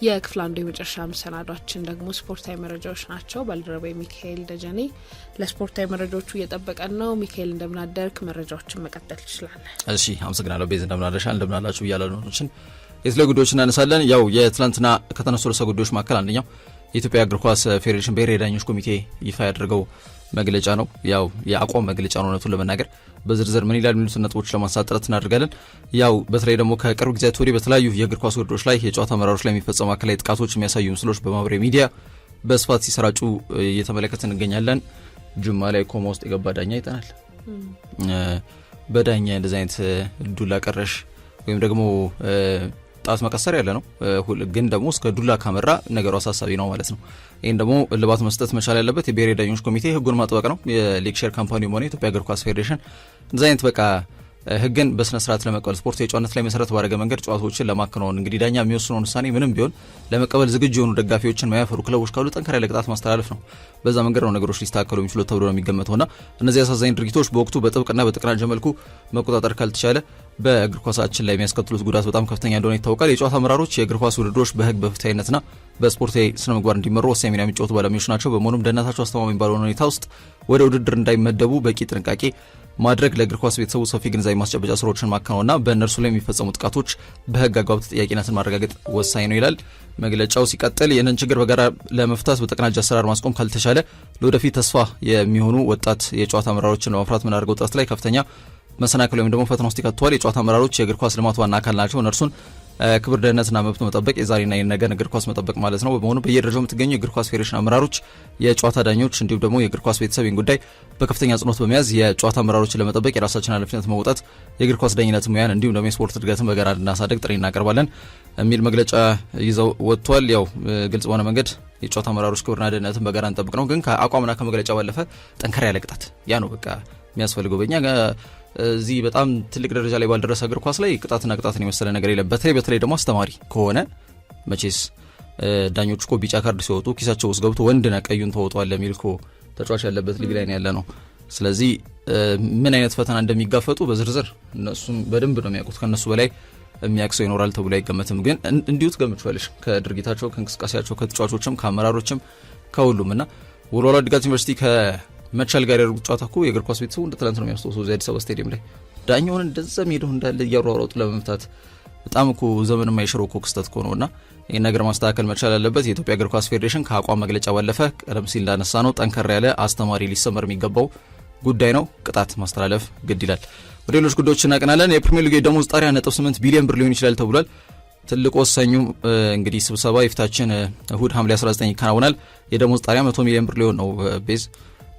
የክፍል አንዱ የመጨረሻ መሰናዷችን ደግሞ ስፖርታዊ መረጃዎች ናቸው። ባልደረባዬ ሚካኤል ደጀኔ ለስፖርታዊ መረጃዎቹ እየጠበቀን ነው። ሚካኤል እንደምናደርክ መረጃዎችን መቀጠል ትችላለን። እሺ አመሰግናለሁ። ቤዝ እንደምናደርሻል እንደምናላችሁ እያለኖችን የተለያዩ ጉዳዮችን እናነሳለን። ያው የትላንትና ከተነሱ ርዕሰ ጉዳዮች መካከል አንደኛው የኢትዮጵያ እግር ኳስ ፌዴሬሽን ብሔራዊ ዳኞች ኮሚቴ ይፋ ያደረገው መግለጫ ነው። ያው የአቋም መግለጫ ነው። እውነቱን ለመናገር በዝርዝር ምን ይላል የሚሉት ነጥቦች ለማንሳት ጥረት እናደርጋለን። ያው በተለይ ደግሞ ከቅርብ ጊዜያት ወዲህ በተለያዩ የእግር ኳስ ውድድሮች ላይ የጨዋታ አመራሮች ላይ የሚፈጸሙ አካላዊ ጥቃቶች የሚያሳዩ ምስሎች በማህበራዊ ሚዲያ በስፋት ሲሰራጩ እየተመለከትን እንገኛለን። ጅማ ላይ ኮማ ውስጥ የገባ ዳኛ ይጠናል። በዳኛ እንደዚህ አይነት ዱላ ቀረሽ ወይም ደግሞ ጣት መቀሰር ያለ ነው። ግን ደግሞ እስከ ዱላ ካመራ ነገሩ አሳሳቢ ነው ማለት ነው። ይህን ደግሞ እልባት መስጠት መቻል ያለበት የብሔራዊ ዳኞች ኮሚቴ ህጉን ማጥበቅ ነው። የሌክቸር ካምፓኒው ሆነ የኢትዮጵያ እግር ኳስ ፌዴሬሽን እንደዚህ አይነት በቃ ህግን በስነ ስርዓት ለመቀበል ስፖርት የጨዋነት ላይ መሰረት ባደረገ መንገድ ጨዋታዎችን ለማከናወን እንግዲህ ዳኛ የሚወስነውን ውሳኔ ምንም ቢሆን ለመቀበል ዝግጁ የሆኑ ደጋፊዎችን ማያፈሩ ክለቦች ካሉ ጠንከር ያለ ቅጣት ማስተላለፍ ነው። በዛ መንገድ ነው ነገሮች ሊስተካከሉ የሚችሉት ተብሎ ነው የሚገመተውና እነዚህ አሳዛኝ ድርጊቶች በወቅቱ በጥብቅና በተቀናጀ መልኩ መቆጣጠር ካልተቻለ በእግር ኳሳችን ላይ የሚያስከትሉት ጉዳት በጣም ከፍተኛ እንደሆነ ይታወቃል። የጨዋታ አመራሮች የእግር ኳስ ውድድሮች በህግ በፍትሃዊነትና በስፖርታዊ ስነ ምግባር እንዲመሩ ወሳኝ ሚና የሚጫወቱ ባለሙያዎች ናቸው። በመሆኑም ደህንነታቸው አስተማማኝ ባልሆነ ሁኔታ ውስጥ ወደ ውድድር እንዳይመደቡ በቂ ጥንቃቄ ማድረግ፣ ለእግር ኳስ ቤተሰቡ ሰፊ ግንዛቤ ማስጨበጫ ስራዎችን ማከናወንና በእነርሱ ላይ የሚፈጸሙ ጥቃቶች በህግ አግባብ ተጠያቂነትን ማረጋገጥ ወሳኝ ነው ይላል መግለጫው። ሲቀጥል ይህንን ችግር በጋራ ለመፍታት በተቀናጀ አሰራር ማስቆም ካልተቻለ ለወደፊት ተስፋ የሚሆኑ ወጣት የጨዋታ አመራሮችን ለማፍራት ምናደርገው ጥረት ላይ ከፍተኛ መሰናክል ወይም ደግሞ ፈተና ውስጥ ይከተዋል። የጨዋታ አመራሮች የእግር ኳስ ልማት ዋና አካል ናቸው። እነርሱን ክብር፣ ደህንነትና መብት መጠበቅ የዛሬና የነገን እግር ኳስ መጠበቅ ማለት ነው። በመሆኑ በየደረጃው የምትገኙ የእግር ኳስ ፌዴሬሽን አመራሮች፣ የጨዋታ ዳኞች እንዲሁም ደግሞ የእግር ኳስ ቤተሰብን ጉዳይ በከፍተኛ ጽኖት በመያዝ የጨዋታ አመራሮችን ለመጠበቅ የራሳችን ኃላፊነት መውጣት፣ የእግር ኳስ ዳኝነት ሙያን እንዲሁም ደግሞ የስፖርት እድገትን በጋራ እንድናሳድግ ጥሪ እናቀርባለን የሚል መግለጫ ይዘው ወጥቷል። ያው ግልጽ በሆነ መንገድ የጨዋታ አመራሮች ክብርና ደህንነትን በጋራ እንጠብቅ ነው። ግን ከአቋምና ከመግለጫ ባለፈ ጠንከር ያለ ቅጣት ያ ነው በቃ የሚያስፈልገው። በእኛ እዚህ በጣም ትልቅ ደረጃ ላይ ባልደረሰ እግር ኳስ ላይ ቅጣትና ቅጣትን የመሰለ ነገር የለም። በተለይ ደግሞ አስተማሪ ከሆነ መቼስ ዳኞች እኮ ቢጫ ካርድ ሲወጡ ኪሳቸው ውስጥ ገብቶ ወንድና ቀዩን ተወጧል የሚል እኮ ተጫዋች ያለበት ሊግ ላይ ያለ ነው። ስለዚህ ምን አይነት ፈተና እንደሚጋፈጡ በዝርዝር እነሱም በደንብ ነው የሚያውቁት። ከነሱ በላይ የሚያውቅ ሰው ይኖራል ተብሎ አይገመትም። ግን እንዲሁ ትገምቻለሽ ከድርጊታቸው፣ ከእንቅስቃሴያቸው፣ ከተጫዋቾችም ከአመራሮችም ከሁሉም እና ወልዋሎ ዓዲግራት ዩኒቨርሲቲ መቻል ጋር ያደርጉት ጨዋታ እኮ የእግር ኳስ ቤተሰቡ እንደ ትላንት ነው የሚያስታውሰው። እዚህ አዲስ አበባ ስቴዲየም ላይ ዳኛውን እንደዛ ሄደው እንዳለ እያሯሯጡ ለመምታት በጣም እኮ ዘመን የማይሽረው እኮ ክስተት እኮ ነውና ይህን ነገር ማስተካከል መቻል ያለበት የኢትዮጵያ እግር ኳስ ፌዴሬሽን ከአቋም መግለጫ ባለፈ ቀደም ሲል እንዳነሳ ነው ጠንከር ያለ አስተማሪ ሊሰመር የሚገባው ጉዳይ ነው። ቅጣት ማስተላለፍ ግድ ይላል። ወደ ሌሎች ጉዳዮች እናቀናለን። የፕሪሚየር ሊግ የደሞዝ ጣሪያ 8 ቢሊዮን ብር ሊሆን ይችላል ተብሏል። ትልቅ ወሳኙ እንግዲህ ስብሰባ የፊታችን እሁድ ሐምሌ 19 ይከናወናል። የደሞዝ ጣሪያ 100 ሚሊዮን ብር ሊሆን ነው። ቤዝ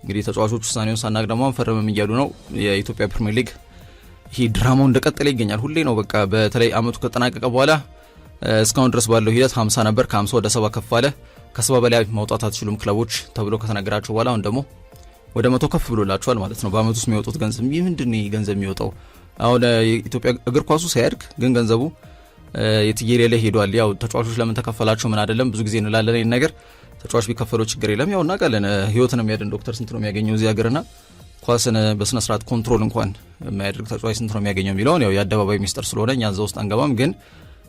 እንግዲህ ተጫዋቾች ውሳኔውን ሳናቅ ደግሞ አንፈርምም እያሉ ነው። የኢትዮጵያ ፕሪሚየር ሊግ ይህ ድራማው እንደቀጠለ ይገኛል። ሁሌ ነው በቃ በተለይ አመቱ ከተጠናቀቀ በኋላ እስካሁን ድረስ ባለው ሂደት 50 ነበር፣ ከ50 ወደ 70 ከፍ አለ። ከ70 በላይ ማውጣት አትችሉም ክለቦች ተብሎ ከተነገራቸው በኋላ አሁን ደግሞ ወደ 100 ከፍ ብሎላቸዋል ማለት ነው። በአመቱ ውስጥ የሚወጡት ገንዘብ ምንድን ነው? ገንዘብ የሚወጣው አሁን የኢትዮጵያ እግር ኳሱ ሳያድግ ግን ገንዘቡ የትየሌለ ሄዷል። ያው ተጫዋቾች ለምን ተከፈላቸው ምን አይደለም ብዙ ጊዜ እንላለን ይሄን ነገር ተጫዋች ቢከፈለው ችግር የለም። ያው እናውቃለን ህይወትን የሚያድን ዶክተር ስንት ነው የሚያገኘው እዚህ ሀገርና ኳስን በስነ ስርዓት ኮንትሮል እንኳን የማያደርግ ተጫዋች ስንት ነው የሚያገኘው የሚለውን ያው የአደባባይ ሚስጥር ስለሆነ እኛ እዛ ውስጥ አንገባም። ግን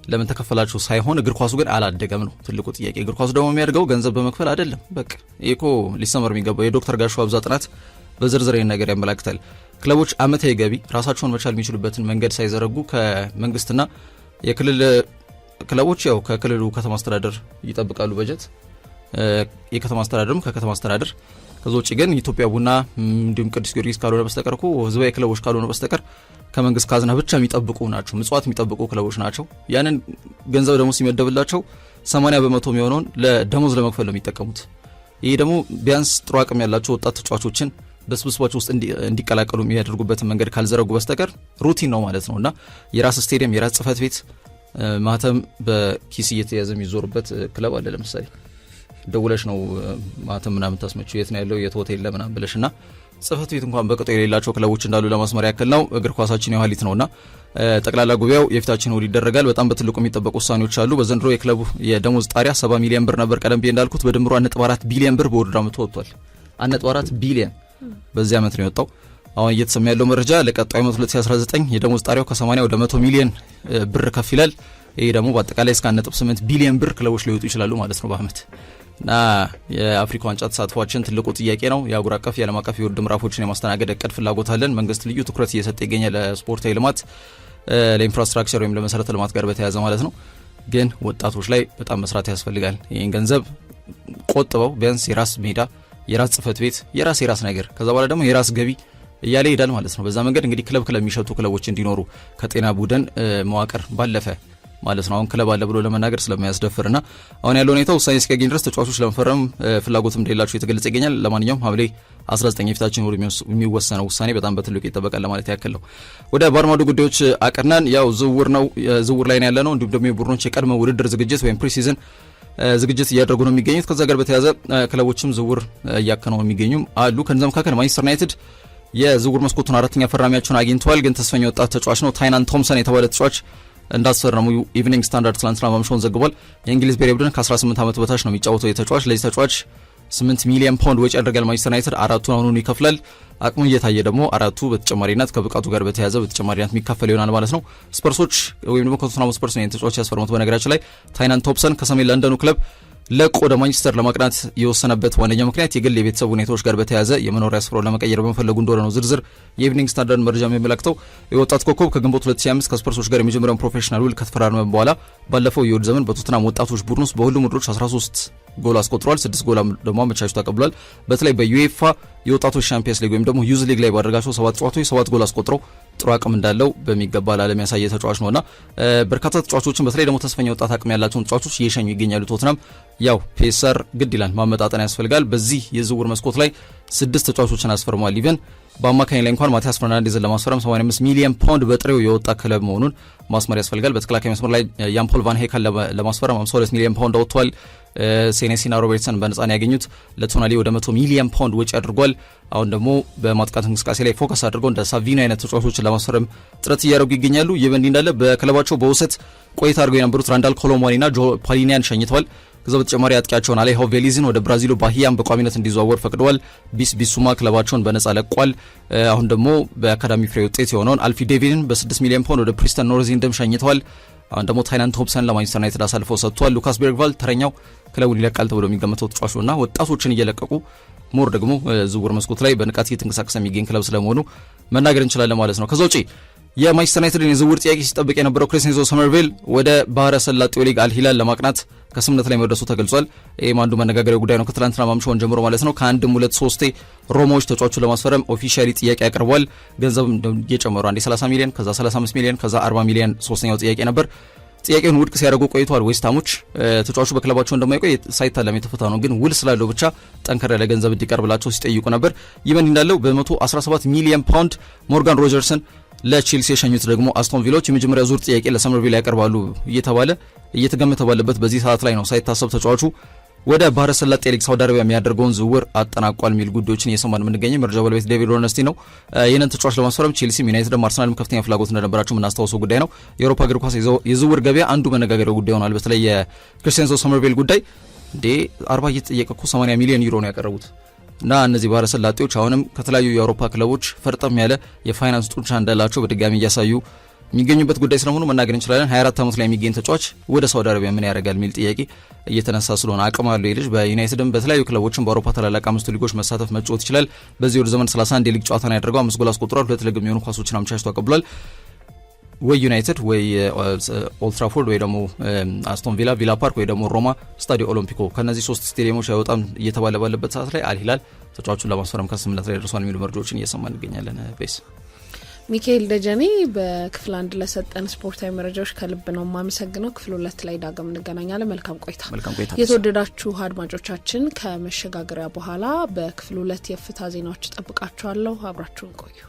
ለምን ተከፈላቸው ሳይሆን እግር ኳሱ ግን አላደገም ነው ትልቁ ጥያቄ። እግር ኳሱ ደግሞ የሚያድገው ገንዘብ በመክፈል አይደለም። በቃ ይሄኮ ሊሰመር የሚገባው የዶክተር ጋሹ አብዛ ጥናት በዝርዝር ይህን ነገር ያመላክታል። ክለቦች አመታዊ ገቢ ራሳቸውን መቻል የሚችሉበትን መንገድ ሳይዘረጉ ከመንግስትና የክልል ክለቦች ያው ከክልሉ ከተማ አስተዳደር ይጠብቃሉ በጀት የከተማ አስተዳደርም ከከተማ አስተዳደር። ከዛ ውጪ ግን ኢትዮጵያ ቡና እንዲሁም ቅዱስ ጊዮርጊስ ካልሆነ በስተቀር እኮ ህዝባዊ ክለቦች ካልሆነ በስተቀር ከመንግስት ካዝና ብቻ የሚጠብቁ ናቸው። ምጽዋት የሚጠብቁ ክለቦች ናቸው። ያንን ገንዘብ ደግሞ ሲመደብላቸው 80% የሚሆነውን ለደሞዝ ለመክፈል ነው የሚጠቀሙት። ይሄ ደግሞ ቢያንስ ጥሩ አቅም ያላቸው ወጣት ተጫዋቾችን በስብስባቸው ውስጥ እንዲቀላቀሉ የሚያደርጉበትን መንገድ ካልዘረጉ በስተቀር ሩቲን ነው ማለት ነውና የራስ ስቴዲየም፣ የራስ ጽህፈት ቤት፣ ማህተም በኪስ እየተያዘ የሚዞርበት ክለብ አለ። ለምሳሌ ደውለሽ ነው ማህተም ምናምን ታስመጪው የት ነው ያለው የት ሆቴል ለምናምን ብለሽና ጽህፈት ቤት እንኳን በቅጡ የሌላቸው ክለቦች እንዳሉ ለማስመር ያክል ነው። እግር ኳሳችን የኋሊት ነውና ጠቅላላ ጉባኤው የፊታችን እሁድ ይደረጋል። በጣም በትልቁ የሚጠበቁ ውሳኔዎች አሉ። በዘንድሮ የክለቡ የደሞዝ ጣሪያ 70 ሚሊዮን ብር ነበር ቀደም ብዬ እንዳልኩት። በድምሩ 1.4 ቢሊዮን ብር በውድድር ዓመቱ ወጥቷል። 1.4 ቢሊዮን በዚህ ዓመት ነው የወጣው። አሁን እየተሰማ ያለው መረጃ ለቀጣዩ ዓመት 2019 የደሞዝ ጣሪያው ከ80 ወደ 100 ሚሊዮን ብር ከፍ ይላል። ይሄ ደግሞ በአጠቃላይ እስከ 1.8 ቢሊዮን ብር ክለቦች ሊወጡ ይችላሉ ማለት ነው በአመት። እና የአፍሪካ ዋንጫ ተሳትፏችን ትልቁ ጥያቄ ነው። የአህጉር አቀፍ የዓለም አቀፍ የውድድር ምዕራፎችን የማስተናገድ እቅድ ፍላጎት አለን። መንግስት ልዩ ትኩረት እየሰጠ ይገኛል ለስፖርታዊ ልማት፣ ለኢንፍራስትራክቸር ወይም ለመሰረተ ልማት ጋር በተያያዘ ማለት ነው። ግን ወጣቶች ላይ በጣም መስራት ያስፈልጋል። ይህን ገንዘብ ቆጥበው ቢያንስ የራስ ሜዳ፣ የራስ ጽህፈት ቤት፣ የራስ ነገር ከዛ በኋላ ደግሞ የራስ ገቢ እያለ ይሄዳል ማለት ነው። በዛ መንገድ እንግዲህ ክለብ የሚሸጡ ክለቦች እንዲኖሩ ከጤና ቡድን መዋቅር ባለፈ ማለት ነው። አሁን ክለብ አለ ብሎ ለመናገር ስለማያስደፍርና አሁን ያለው ሁኔታ ውሳኔ እስኪያገኝ ድረስ ተጫዋቾች ለመፈረም ፍላጎትም እንደሌላቸው የተገለጸ ይገኛል። ለማንኛውም ሐምሌ 19 የፊታችን ወር የሚወሰነው ውሳኔ በጣም በትልቁ ይጠበቃል ለማለት ያክል ነው። ወደ ባርማዶ ጉዳዮች አቀናን። ያው ዝውውር ላይ ነው ያለ ነው። እንዲሁም ደግሞ የቡድኖች የቀድሞ ውድድር ዝግጅት ወይም ፕሪሲዝን ዝግጅት እያደረጉ ነው የሚገኙት። ከዛ ጋር በተያያዘ ክለቦችም ዝውውር እያከናወኑ የሚገኙም አሉ። ከነዛ መካከል ማንቸስተር ዩናይትድ የዝውውር መስኮቱን 4ኛ ፈራሚያቸውን አግኝተዋል። ግን ተስፈኛ ወጣት ተጫዋች ነው ታይናን ቶምሰን የተባለ ተጫዋች እንዳስፈረሙ ኢቭኒንግ ስታንዳርድ ትላንትና ማምሻውን ዘግቧል። የእንግሊዝ ብሔራዊ ቡድን ከ18 ዓመት በታች ነው የሚጫወተው የተጫዋች። ለዚህ ተጫዋች 8 ሚሊዮን ፓውንድ ወጪ ያደርጋል ማንቸስተር ዩናይትድ። 4ቱን አሁኑን ይከፍላል። አቅሙ እየታየ ደግሞ 4ቱ በተጨማሪነት ከብቃቱ ጋር በተያያዘ በተጨማሪነት የሚከፈል ይሆናል ማለት ነው። ስፐርሶች ወይም ደግሞ ከቶተንሃም ስፐርስ ነው ተጫዋች ያስፈረሙት። በነገራችን ላይ ታይናን ቶምሰን ከሰሜን ለንደኑ ክለብ ለቆ ወደ ማንቸስተር ለማቅናት የወሰነበት ዋነኛው ምክንያት የግል የቤተሰብ ሁኔታዎች ጋር በተያያዘ የመኖሪያ ስፍራውን ለመቀየር በመፈለጉ እንደሆነ ነው ዝርዝር የኢቭኒንግ ስታንዳርድ መረጃ የሚያመለክተው። የወጣት ኮከብ ከግንቦት 2025 ከስፐርሶች ጋር የመጀመሪያውን ፕሮፌሽናል ውል ከተፈራረመ በኋላ ባለፈው የውድድር ዘመን በቶተንሃም ወጣቶች ቡድን ውስጥ በሁሉም ውድድሮች 13 ጎል አስቆጥሯል። 6 ጎል ደግሞ አመቻችቶ ተቀብሏል። በተለይ በዩኤፋ የወጣቶች ቻምፒየንስ ሊግ ወይም ደግሞ ዩዝ ሊግ ላይ ባደረጋቸው 7 ጨዋታዎች 7 ጎል አስቆጥሮ ጥሩ አቅም እንዳለው በሚገባ ለዓለም ያሳየ ተጫዋች ነውና በርካታ ተጫዋቾችን በተለይ ደግሞ ተስፈኛ ወጣት አቅም ያላቸውን ተጫዋቾች እየሸኙ ይገኛሉ። ቶተንሃም ያው ፔሰር ግድ ይላል፣ ማመጣጠን ያስፈልጋል። በዚህ የዝውውር መስኮት ላይ 6 ተጫዋቾችን አስፈርሟል። ኢቨን በአማካኝ ላይ እንኳን ማቲያስ ፈርናንዴዝን ለማስፈረም 85 ሚሊዮን ፓውንድ በጥሬው የወጣ ክለብ መሆኑን ማስመር ያስፈልጋል። በተከላካይ መስመር ላይ ያን ፖል ቫን ሄከን ለማስፈረም 52 ሚሊዮን ፓውንድ አውጥቷል። ሴኔሲና ሮበርትሰን በነፃ ያገኙት። ለቶናሊ ወደ 100 ሚሊዮን ፓውንድ ወጪ አድርጓል። አሁን ደግሞ በማጥቃት እንቅስቃሴ ላይ ፎከስ አድርገው እንደ ሳቪኖ አይነት ተጫዋቾችን ለማስፈረም ጥረት እያደረጉ ይገኛሉ። ይህ በእንዲህ እንዳለ በክለባቸው በውሰት ቆይታ አድርገው የነበሩት ራንዳል ኮሎሞኒና ጆ ፓሊኒያን ሸኝተዋል። ከዛ በተጨማሪ አጥቂያቸውን አሌሆ ቬሊዝን ወደ ብራዚሉ ባሂያም በቋሚነት እንዲዘዋወር ፈቅደዋል። ቢሱማ ክለባቸውን በነፃ ለቋል። አሁን ደግሞ በአካዳሚ ፍሬ ውጤት የሆነውን አልፊ ዴቪድን በ6 ሚሊዮን ፓውንድ ወደ ፕሪስተን ኖርዝ ኢንድም ሸኝተዋል። አሁን ደግሞ ታይናን ቶምሰን ለማንቸስተር ዩናይትድ አሳልፈው ሰጥቷል። ሉካስ ቤርግቫል ተረኛው ክለቡን ይለቃል ተብሎ የሚገመተው ተጫዋች ነውና ወጣቶችን እየለቀቁ ሞር ደግሞ ዝውውር መስኮት ላይ በንቃት እየተንቀሳቀሰ የሚገኝ ክለብ ስለመሆኑ መናገር እንችላለን ማለት ነው። ከዛ ውጪ የማንቸስተር ዩናይትድን የዝውውር ጥያቄ ሲጠብቅ የነበረው ክሪስቴንዞ ሰመርቪል ወደ ባህረ ሰላጤው ሊግ አልሂላል ለማቅናት ከስምምነት ላይ መድረሱ ተገልጿል። ይህም አንዱ መነጋገሪያ ጉዳይ ነው። ከትላንትና ማምሻውን ጀምሮ ማለት ነው። ከአንድም 2-3 ሮማዎች ተጫዋቹን ለማስፈረም ኦፊሻሊ ጥያቄ ያቀርቧል። ገንዘብ እየጨመሩ አንዴ 30 ሚሊዮን ከዛ 35 ሚሊዮን ከዛ 40 ሚሊዮን ሶስተኛው ጥያቄ ነበር። ጥያቄውን ውድቅ ሲያደርጉ ቆይተዋል። ዌስትሃሞች ተጫዋቹ በክለባቸው እንደማይቆይ ሳይታለም የተፈታ ነው፣ ግን ውል ስላለው ብቻ ጠንከር ያለ ገንዘብ እንዲቀርብላቸው ሲጠይቁ ነበር። ይህን እንዳለው በ117 ሚሊዮን ፓውንድ ሞርጋን ሮጀርስን ለቼልሲ የሸኙት ደግሞ አስቶን ቪላዎች የመጀመሪያ ዙር ጥያቄ ለሰመርቪል ያቀርባሉ እየተባለ እየተገመተ ባለበት በዚህ ሰዓት ላይ ነው ሳይታሰብ ተጫዋቹ ወደ ባህረ ሰላጤ ሊግ ሳውዲ አረቢያ የሚያደርገውን ዝውውር አጠናቋል የሚል ጉዳዮችን እየሰማን የምንገኘው መረጃው ባለቤት ዴቪድ ኦርነስቲ ነው። ይህንን ተጫዋች ለማስፈረም ቼልሲም ዩናይትድም አርሰናልም ከፍተኛ ፍላጎት እንደነበራቸው የምናስታውሰው ጉዳይ ነው። የአውሮፓ እግር ኳስ የዝውውር ገበያ አንዱ መነጋገሪያው ጉዳይ ሆኗል። በተለይ የክሪስቲያንዞ ሰመርቪል ጉዳይ 40 እየተጠየቀ እኮ 80 ሚሊዮን ዩሮ ነው ያቀረቡት እና እነዚህ ባህረ ሰላጤዎች አሁንም ከተለያዩ የአውሮፓ ክለቦች ፈርጠም ያለ የፋይናንስ ጡንቻ እንዳላቸው በድጋሚ እያሳዩ የሚገኙበት ጉዳይ ስለሆነ መናገር እንችላለን። 24 ዓመት ላይ የሚገኝ ተጫዋች ወደ ሳውዲ አረቢያ ምን ያደርጋል የሚል ጥያቄ እየተነሳ ስለሆነ አቅም አለው ይልጅ በዩናይትድም በተለያዩ ክለቦችም በአውሮፓ ታላላቅ 5 ሊጎች መሳተፍ መጫወት ይችላል። በዚህ ወር ዘመን 31 የሊግ ጨዋታ ነው ያደረገው። 5 ጎል አስቆጥሯል። 2 ለግብ የሚሆኑ ኳሶችን አመቻችቶ አቀብሏል። ወይ ዩናይትድ ወይ ኦልድ ትራፎርድ ወይ ደግሞ አስቶን ቪላ ቪላ ፓርክ ወይ ደግሞ ሮማ ስታዲዮ ኦሎምፒኮ ከነዚህ 3 ስቴዲየሞች አይወጣም እየተባለ ባለበት ሰዓት ላይ አልሂላል ተጫዋቹን ለማስፈረም ከስምምነት ላይ ደርሷል የሚሉ መረጃዎችን እየሰማን እንገኛለን። ቤስ ሚካኤል ደጀኔ በክፍል 1 ለሰጠን ስፖርታዊ መረጃዎች ከልብ ነው የማመሰግነው። ክፍል 2 ላይ ዳግም እንገናኛለን። መልካም ቆይታ። የተወደዳችሁ አድማጮቻችን ከመሸጋገሪያ በኋላ በክፍል 2 የፍታ ዜናዎች ጠብቃችኋለሁ። አብራችሁን ቆዩ።